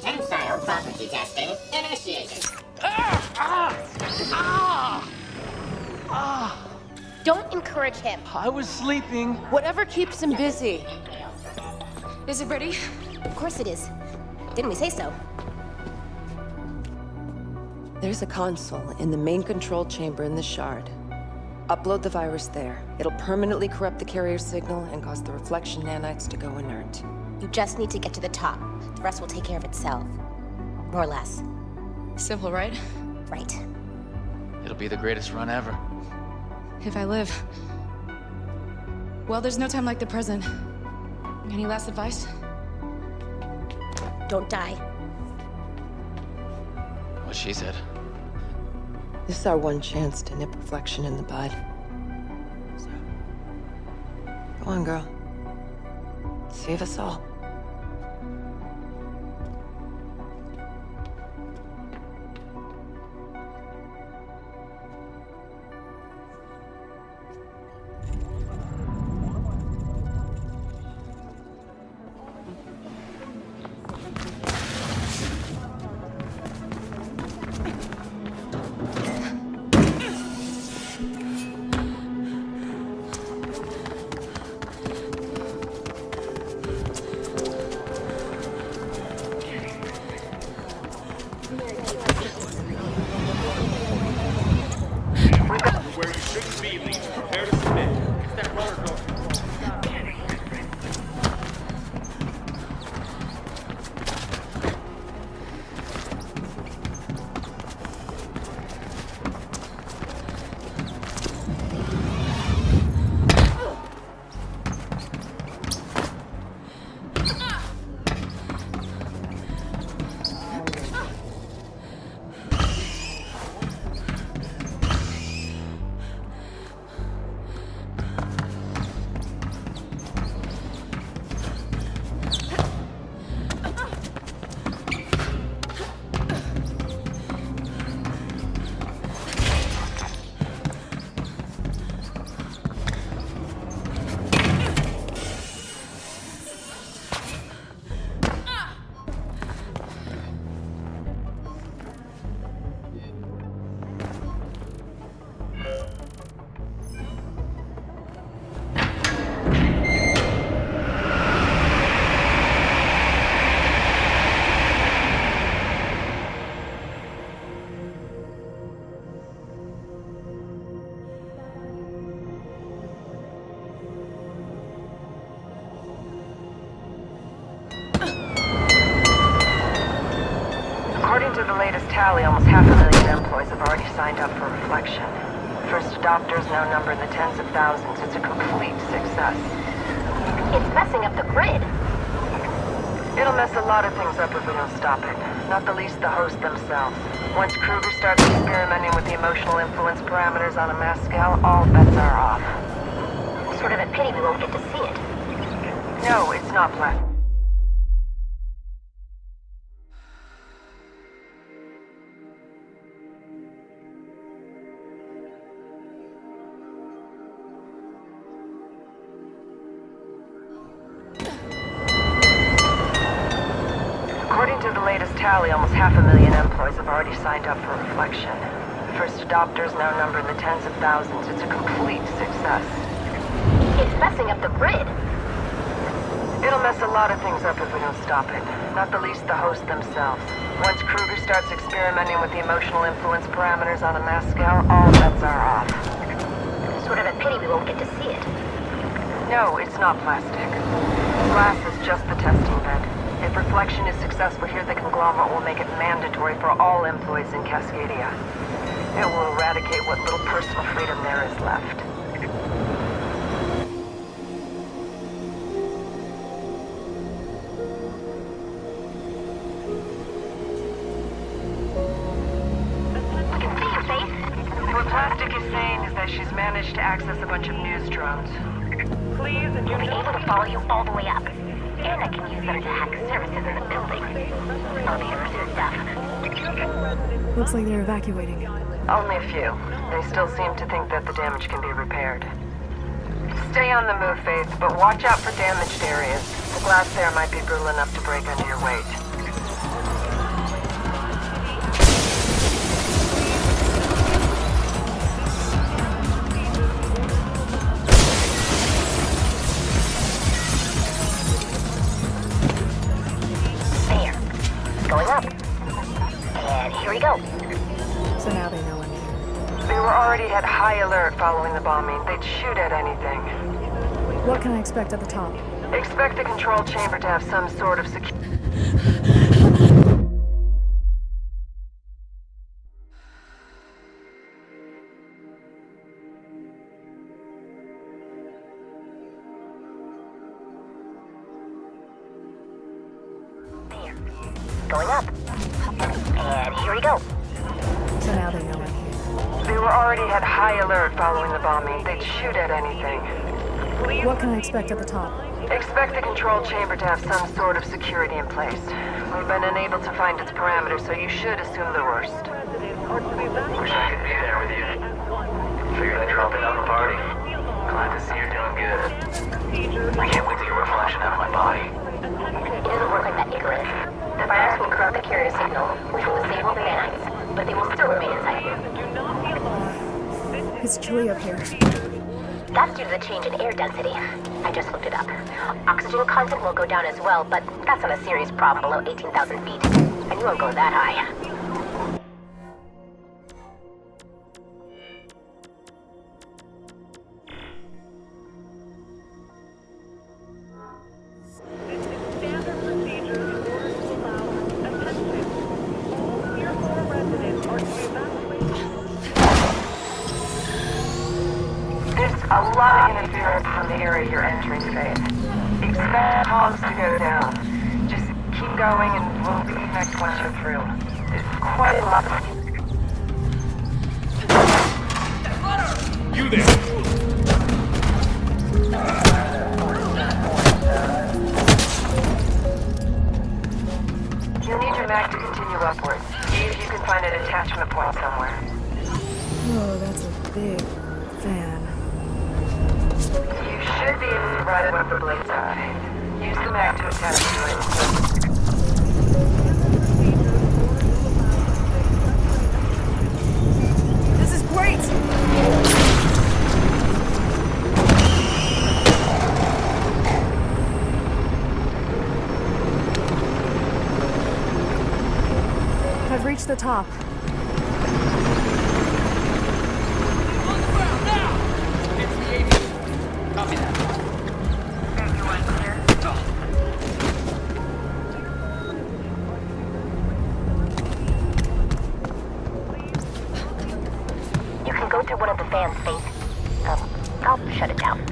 Tensile property testing initiated. Don't encourage him. I was sleeping. Whatever keeps him busy. Is it ready? Of course it is. Didn't we say so? There's a console in the main control chamber in the Shard. Upload the virus there. It'll permanently corrupt the carrier signal and cause the reflection nanites to go inert. You just need to get to the top. The rest will take care of itself. More or less. Simple, right? Right. It'll be the greatest run ever. If I live. Well, there's no time like the present. Any last advice? Don't die. What she said. This is our one chance to nip reflection in the bud. So, go on, girl. Save us all. Where you shouldn't be, Lee. Prepare to submit. It's that roller door. According to the latest tally, almost 500,000 employees have already signed up for Reflection. First adopters now number in the tens of thousands. It's a complete success. It's messing up the grid. It'll mess a lot of things up if we don't stop it. Not the least the host themselves. Once Kruger starts experimenting with the emotional influence parameters on a mass scale, all bets are off. Sort of a pity we won't get to see it. No, it's not planned. According to the latest tally, almost 500,000 employees have already signed up for Reflection. First adopters now number in the tens of thousands. It's a complete success. It's messing up the grid. It'll mess a lot of things up if we don't stop it. Not the least the host themselves. Once Kruger starts experimenting with the emotional influence parameters on a mass scale, all bets are off. Sort of a pity we won't get to see it. No, it's not plastic. Glass is just the testing bed. If Reflection is successful here, the conglomerate will make it mandatory for all employees in Cascadia. It will eradicate what little personal freedom there is left. We can see your face. What Plastic is saying is that she's managed to access a bunch of news drones. Please, and We'll be able to follow you all the way up. And I can use them to hack services in the building. Elevators and stuff. Looks like they're evacuating. Only a few. They still seem to think that the damage can be repaired. Stay on the move, Faith, but watch out for damaged areas. The glass there might be brittle enough to break under your weight. There. Going up. And here we go. So now they know I'm here. They were already at high alert following the bombing. They'd shoot at anything. What can I expect at the top? Expect the control chamber to have some sort of security. There. Going up. And here we go. So now they know I'm here. They were already at high alert following the bombing. They'd shoot at anything. What can I expect at the top? Expect the control chamber to have some sort of security in place. We've been unable to find its parameters, so you should assume the worst. Wish I could be there with you. Figured I'd drop in on the party. Glad to see you're doing good. I can't wait to get reflection out of my body. It doesn't work like that, Icarus. The virus will corrupt the carrier signal, which will disable the nanites, but they will still remain inside you. It's chilly up here. That's due to the change in air density. I just looked it up. Oxygen content will go down as well, but that's not a serious problem below 18,000 feet. And you won't go that high. There's a lot of interference from the area you're entering, Faith. Expect comms to go down. Just keep going and we'll reconnect once you're through. It's quite a lot. You there! You'll need your mag to continue upwards. See if you can find an attachment point somewhere. Whoa, that's a big fan. You should be able to ride it with the blades are. Use the mag to attach to it. This is great! I've reached the top. Copy that. You can go through one of the fans, Faith. I'll shut it down.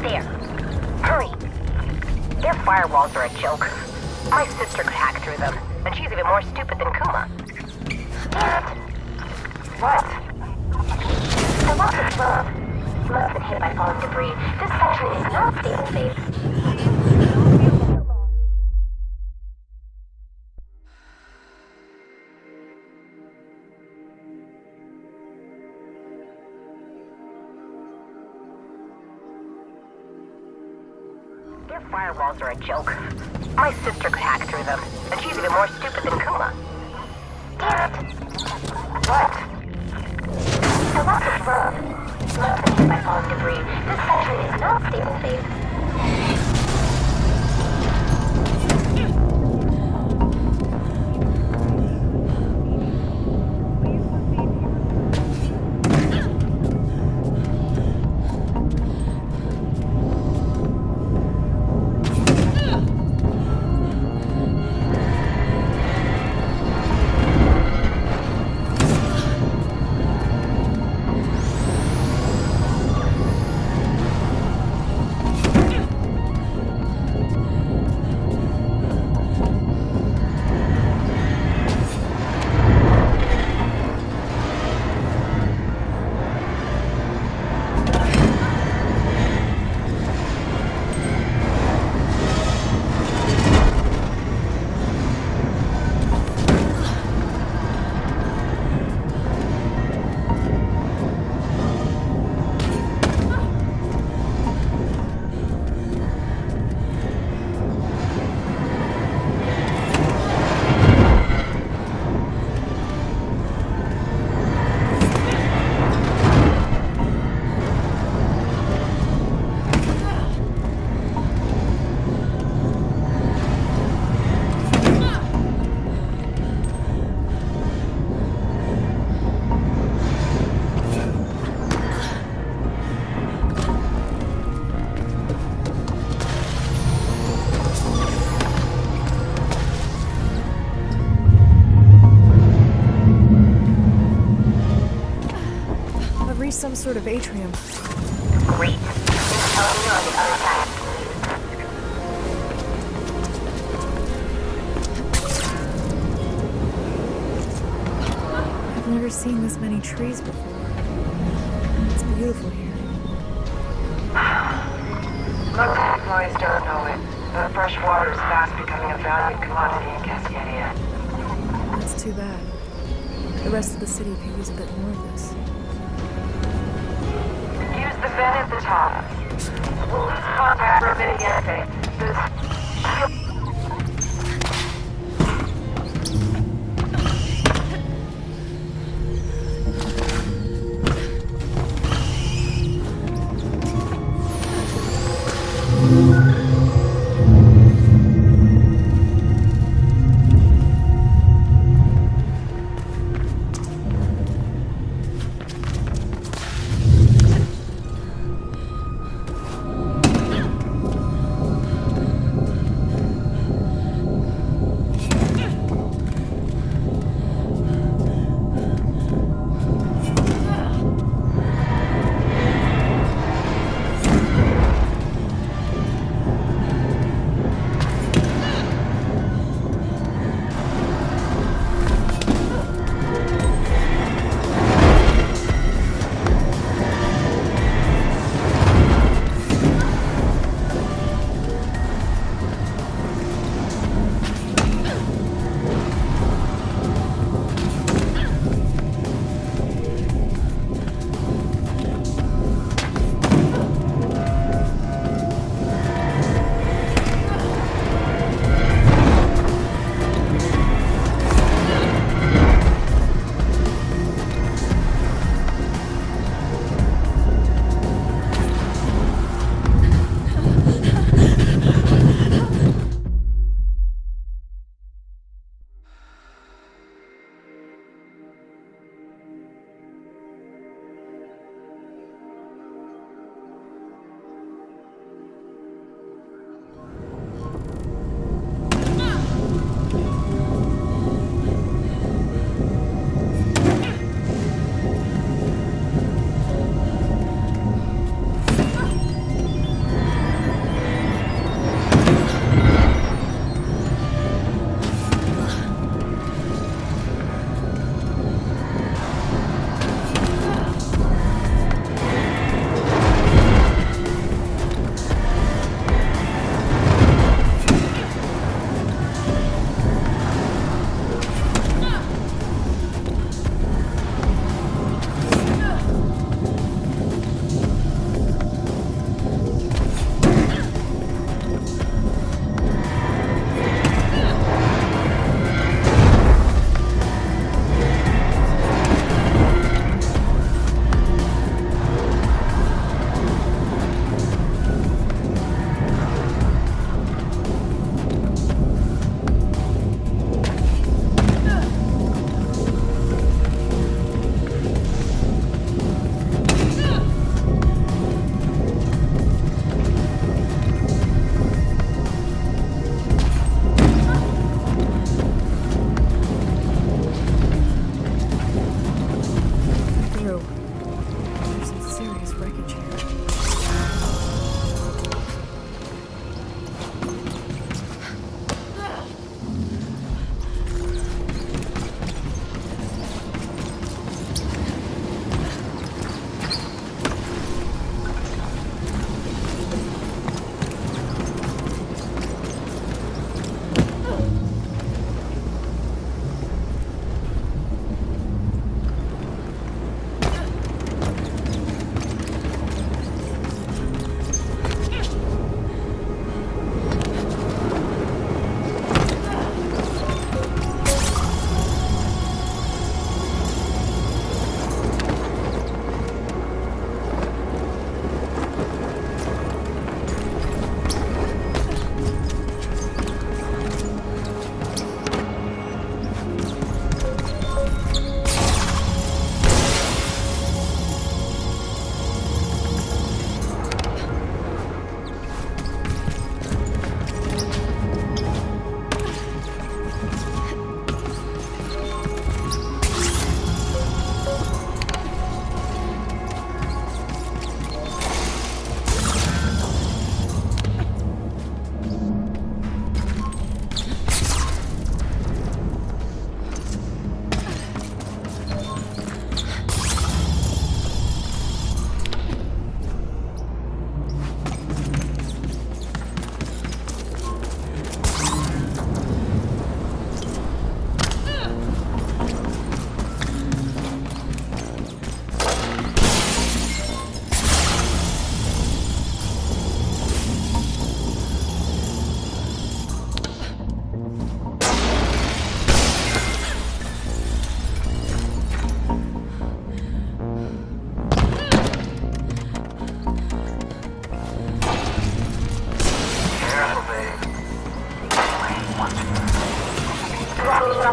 There. Hurry. Their firewalls are a joke. My sister could hack through them, and she's even more stupid than Kuma. What? The loss of love must have been hit by falling debris. This section is not stable, Faith. Their firewalls are a joke. My sister could hack through them, and she's even more stupid than Kuma. Damn it. What? The loss of love must have been hit by falling debris. This section is not stable, Faith. sort of atrium. Great. Tell me on the other side. I've never seen this many trees before. It's beautiful here. Local employees don't know it, but fresh water is fast becoming a valued commodity in Cascadia. That's too bad. The rest of the city could use a bit more of this. Use the vent at the top. We'll lose contact for a minute anyway.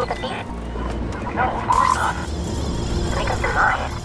with the thief? No, of course not. Make up your mind.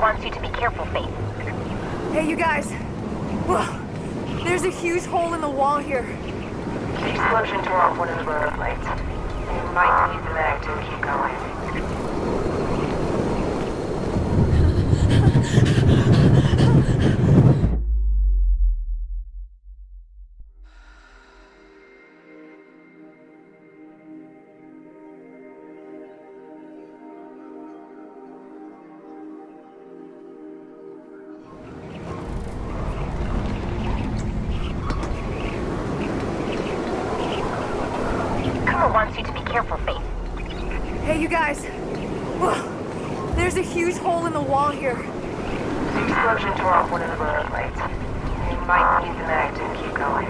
Wants you to be careful, Faith. Hey, you guys. Whoa. There's a huge hole in the wall here. The explosion tore off one of the rotor plates. You might need the mag to keep going. Wants you to be careful, Faith. Hey, you guys. Whoa. There's a huge hole in the wall here. The explosion tore off one of the rotor plates. You might need the mag to keep going.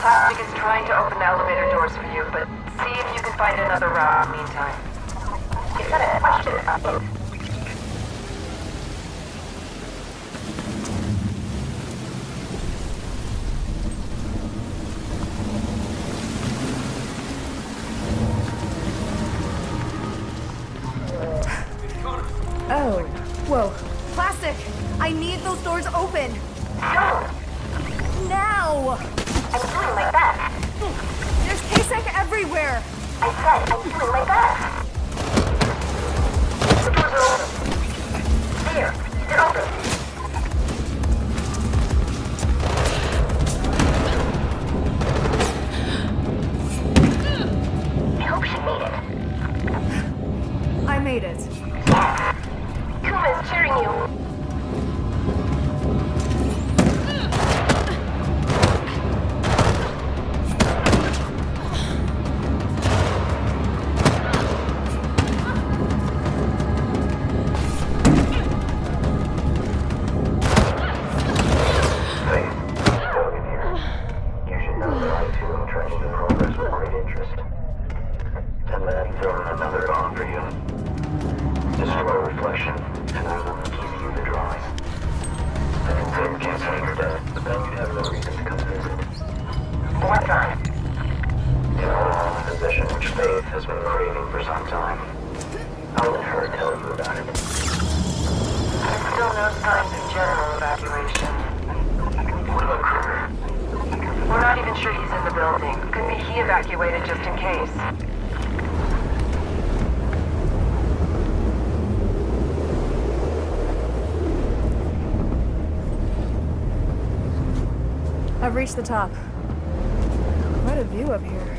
Plastic is trying to open the elevator doors for you, but see if you can find another route in the meantime. You've got a question about it. Oh. Whoa. Plastic! I need those doors open! No! Now! I'm doing my best. There's Kasek everywhere! I said I'm doing my best. The doors are open. There, they're open. I hope she made it. I made it. Yes. Kuma's cheering you. What time? In a position which Faith has been craving for some time. I'll let her tell you about it. There's still no signs of general evacuation. What about Kruger? We're not even sure he's in the building. Could be he evacuated just in case. I've reached the top. Quite a view up here.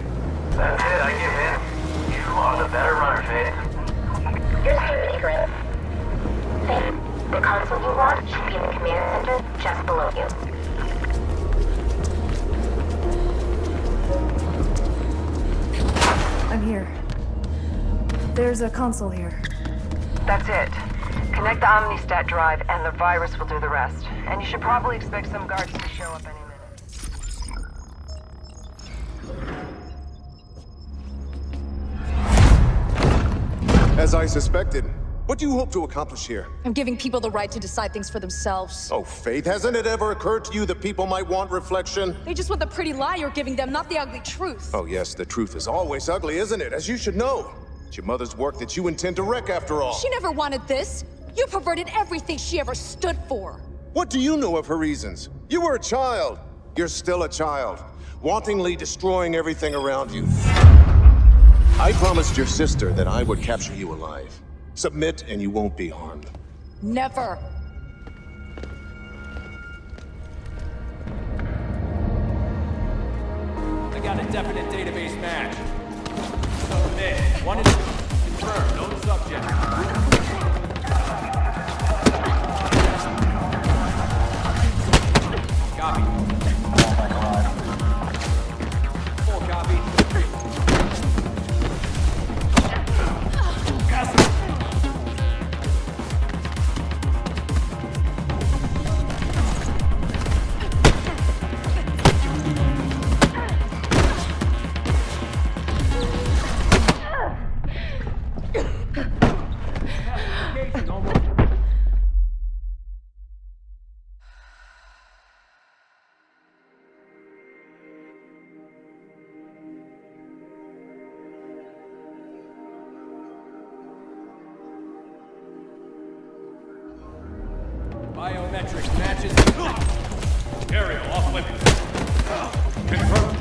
That's it, I give in. You are the better runner, Faith. You're too ignorant. Faith, the console you want should be in the command center just below you. I'm here. There's a console here. That's it. Connect the Omnistat drive and the virus will do the rest. And you should probably expect some guards to show up any minute. As I suspected, What do you hope to accomplish here? I'm giving people the right to decide things for themselves. Oh, Faith, hasn't it ever occurred to you that people might want reflection? They just want the pretty lie you're giving them, not the ugly truth. Oh yes, the truth is always ugly, isn't it? As you should know. It's your mother's work that you intend to wreck after all. She never wanted this. You perverted everything she ever stood for. What do you know of her reasons? You were a child. You're still a child, wantingly destroying everything around you. I promised your sister that I would capture you alive. Submit and you won't be harmed. Never. I got a definite database match. Submit. One and two. Confirm. Known subject. Copy. Full copy. Biometrics matches. Aerial off limits. Confirm.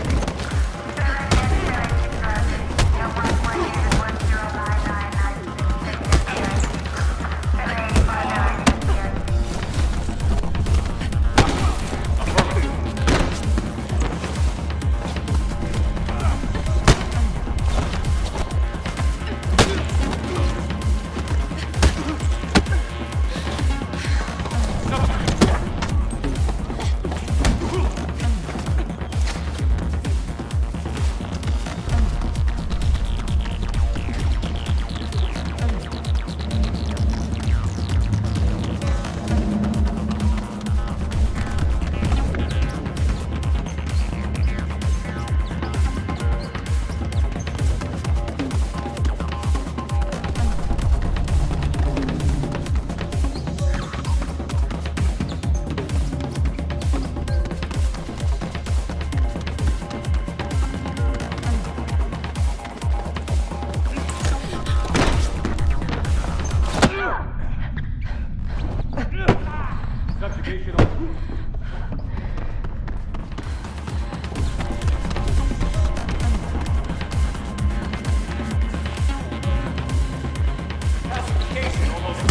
Subjugation on. Pacification almost.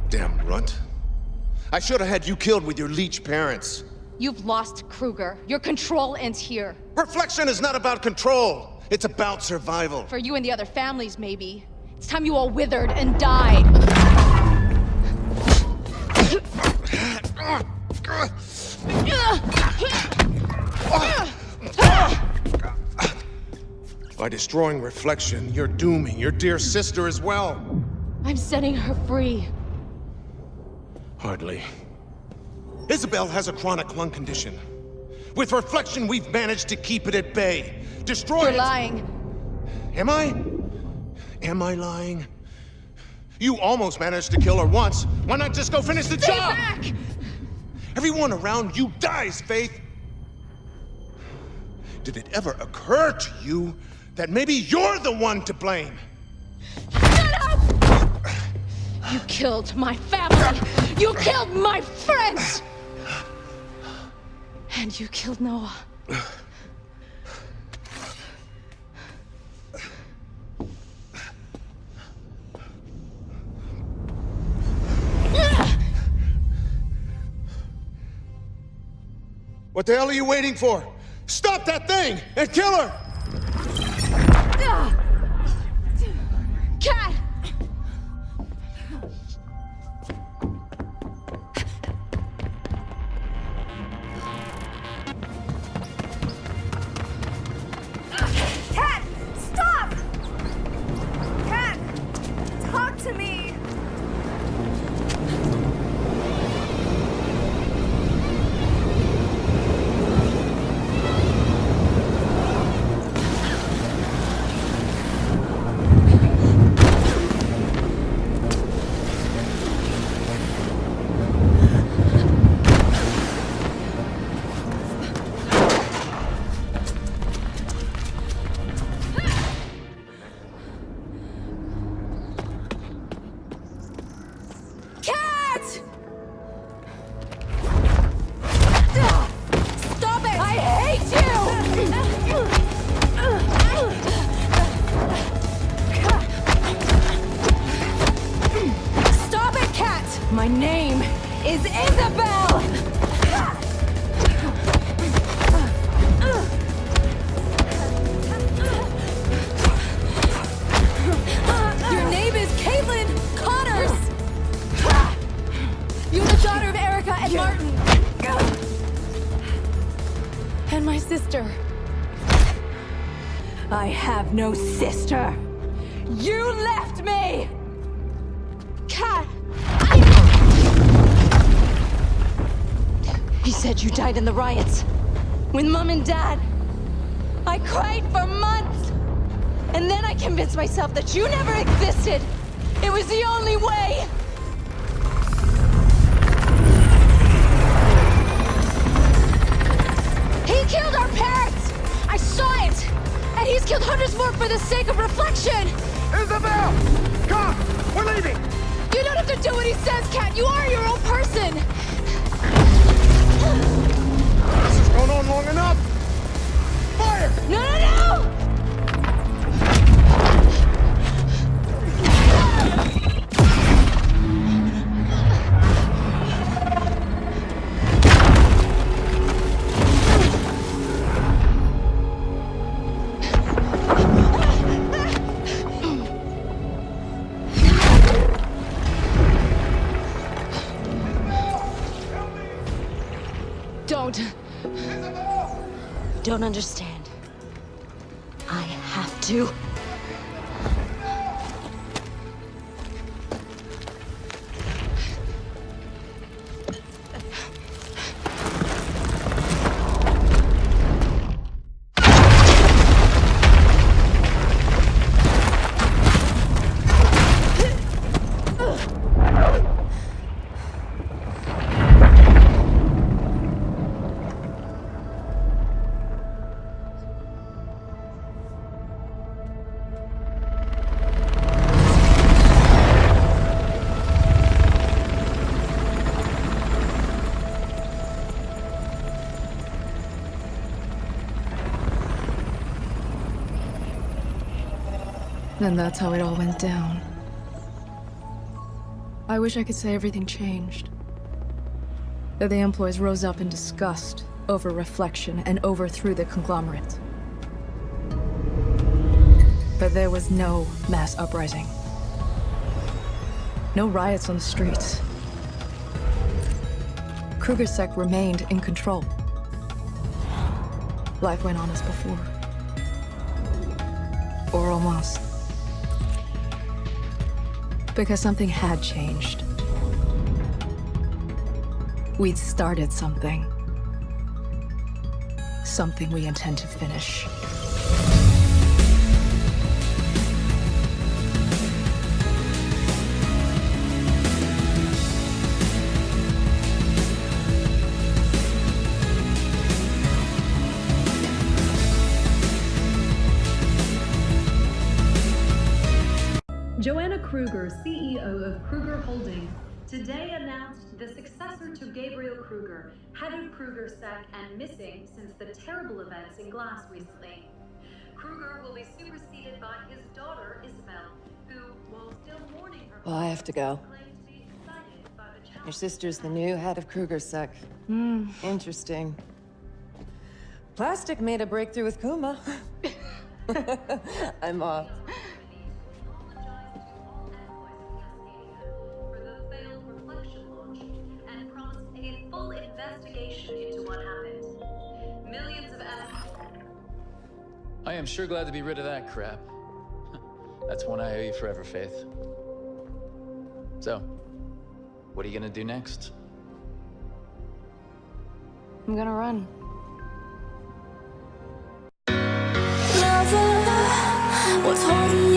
Damn runt. I should have had you killed with your leech parents. You've lost Kruger. Your control ends here. Reflection is not about control. It's about survival. For you and the other families, maybe. It's time you all withered and died. By destroying Reflection, you're dooming your dear sister as well. I'm setting her free. Hardly. Isabel has a chronic lung condition. With Reflection, we've managed to keep it at bay. Destroy it! You're lying. Am I? Am I lying? You almost managed to kill her once. Why not just go finish the Stay job? back! Everyone around you dies, Faith. Did it ever occur to you that maybe you're the one to blame? Shut up! You killed my family! You killed my friends! And you killed Noah. What the hell are you waiting for? Stop that thing and kill her! Cat! Cat! Stop! Cat! Talk to me! Cat! Stop it! I hate you! Stop it, Cat! My name is Isabel! Your name is Caitlin Connors! You're the daughter of Erica and Martin. And my sister. I have no sister. You left me! Cat! He said you died in the riots. With Mom and Dad. I cried for months. And then I convinced myself that you never existed. It was the only way. He killed our parents! I saw it! And he's killed hundreds more for the sake of Reflection! Isabel! Come! We're leaving! You don't have to do what he says, Cat! You are your own person! This has gone on long enough! Fire! No, no, no! Don't understand. I have to. And that's how it all went down. I wish I could say everything changed. That the employees rose up in disgust over Reflection and overthrew the conglomerate. But there was no mass uprising. No riots on the streets. Krugersec remained in control. Life went on as before. Or almost. Because something had changed. We'd started something. something we intend to finish. Joanna Kruger, CEO of Kruger Holdings, today announced the successor to Gabriel Kruger, head of Kruger Sec and missing since the terrible events in Glass recently. Kruger will be superseded by his daughter, Isabel, who, while still mourning her... Well, I have to go. claims to be excited by the Your sister's the new head of Kruger Sec. Interesting. Plastic made a breakthrough with Kuma. I'm off. for the failed reflection launch and promised a full investigation into what happened. Millions of I am sure glad to be rid of that crap. That's one I owe you forever, Faith. So, what are you gonna do next? I'm gonna run. What's holding you